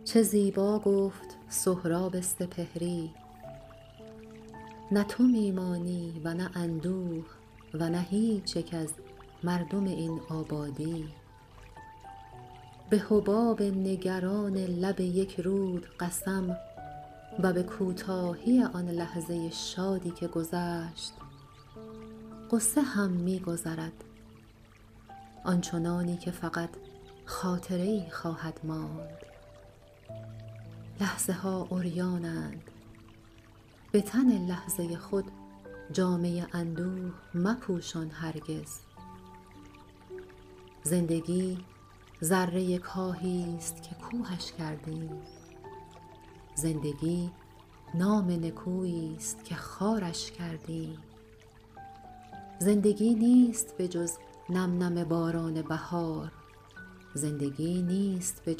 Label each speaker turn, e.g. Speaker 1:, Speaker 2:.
Speaker 1: چه زیبا گفت سهراب سپهری، نه تو میمانی و نه اندوه و نه هیچ یک از مردم این آبادی. به حباب نگران لب یک رود قسم و به کوتاهی آن لحظه شادی که گذشت غصه هم می گذرد، آنچنانی که فقط خاطره‌ای خواهد ماند. لحظه ها عریانند، به تن لحظه خود جامه اندوه مپوشان هرگز. زندگی ذره کاهی است که کوهش کردیم، زندگی نام نکویی است که خارش کردیم. زندگی نیست به جز نم نم باران بهار، زندگی نیست به جز